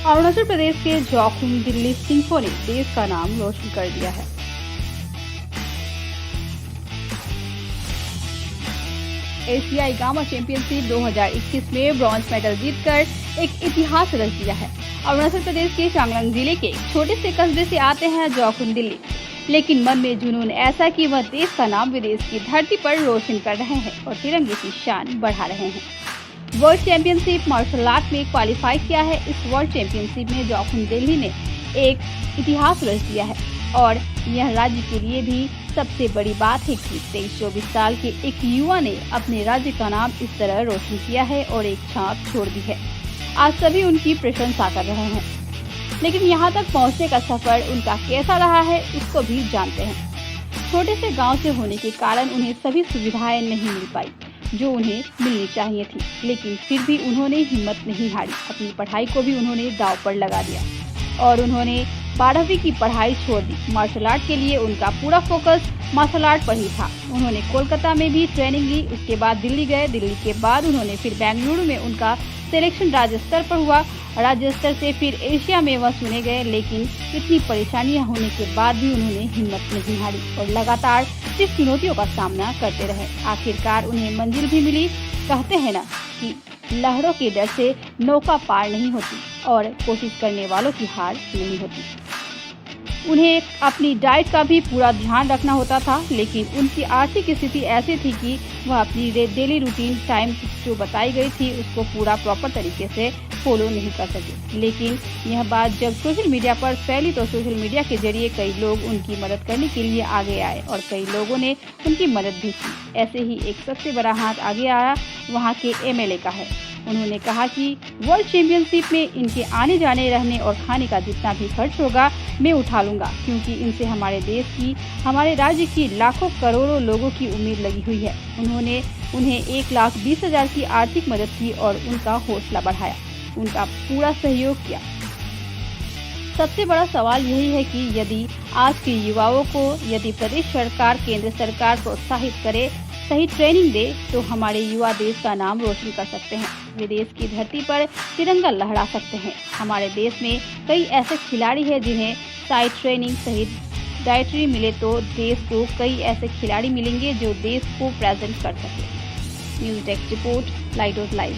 अरुणाचल प्रदेश के जोखुम दिल्ली सिंफो ने देश का नाम रोशन कर दिया है। एशियाई गामा चैंपियनशिप 2021 में ब्रॉन्ज मेडल जीतकर एक इतिहास रच दिया है। अरुणाचल प्रदेश के चांगलांग जिले के एक छोटे से कस्बे से आते हैं जोखुम दिल्ली, लेकिन मन में जुनून ऐसा कि वह देश का नाम विदेश की धरती पर रोशन कर रहे हैं और तिरंगे की शान बढ़ा रहे हैं। वर्ल्ड चैंपियनशिप मार्शल आर्ट में क्वालिफाई किया है। इस वर्ल्ड चैंपियनशिप में जोखुम दिल्ली ने एक इतिहास रच दिया है और यह राज्य के लिए भी सबसे बड़ी बात है कि 23-24 साल के एक युवा ने अपने राज्य का नाम इस तरह रोशन किया है और एक छाप छोड़ दी है। आज सभी उनकी प्रशंसा कर रहे हैं, लेकिन यहाँ तक पहुँचने का सफर उनका कैसा रहा है उसको भी जानते हैं। छोटे से गांव से होने के कारण उन्हें सभी सुविधाएं नहीं मिल पाई जो उन्हें मिलनी चाहिए थी, लेकिन फिर भी उन्होंने हिम्मत नहीं हारी। अपनी पढ़ाई को भी उन्होंने दांव पर लगा दिया और उन्होंने 12वीं की पढ़ाई छोड़ दी। मार्शल आर्ट के लिए उनका पूरा फोकस मार्शल आर्ट पर ही था। उन्होंने कोलकाता में भी ट्रेनिंग ली, उसके बाद दिल्ली गए। दिल्ली के बाद उन्होंने फिर बेंगलुरु में उनका सिलेक्शन राज्य स्तर पर हुआ। राज्य स्तर से फिर एशिया में वह चुने गए, लेकिन इतनी परेशानियां होने के बाद भी उन्होंने हिम्मत नहीं हारी और लगातार सिर्फ चुनौतियों का सामना करते रहे। आखिरकार उन्हें मंजिल भी मिली। कहते हैं ना कि लहरों के डर से नौका पार नहीं होती और कोशिश करने वालों की हार नहीं होती। उन्हें अपनी डाइट का भी पूरा ध्यान रखना होता था, लेकिन उनकी आर्थिक स्थिति ऐसी थी कि वह अपनी डेली रूटीन टाइम जो बताई गई थी उसको पूरा प्रॉपर तरीके से फॉलो नहीं कर सके। लेकिन यह बात जब सोशल मीडिया पर फैली तो सोशल मीडिया के जरिए कई लोग उनकी मदद करने के लिए आगे आए और कई लोगों ने उनकी मदद भी की। ऐसे ही एक सबसे बड़ा हाथ आगे आया वहाँ के एमएलए का है। उन्होंने कहा कि वर्ल्ड चैंपियनशिप में इनके आने जाने रहने और खाने का जितना भी खर्च होगा मैं उठा लूंगा, क्योंकि इनसे हमारे देश की, हमारे राज्य की लाखों करोड़ों लोगों की उम्मीद लगी हुई है। उन्होंने उन्हें 1,20,000 की आर्थिक मदद की और उनका हौसला बढ़ाया, उनका पूरा सहयोग किया। सबसे बड़ा सवाल यही है कि यदि आज के युवाओं को यदि प्रदेश सरकार, केंद्र सरकार प्रोत्साहित करे, सही ट्रेनिंग दे तो हमारे युवा देश का नाम रोशन कर सकते हैं, विदेश की धरती पर तिरंगा लहरा सकते हैं। हमारे देश में कई ऐसे खिलाड़ी हैं जिन्हें सही ट्रेनिंग, सही डाइटरी मिले तो देश को कई ऐसे खिलाड़ी मिलेंगे जो देश को प्रेजेंट कर सके। News desk report, light house live.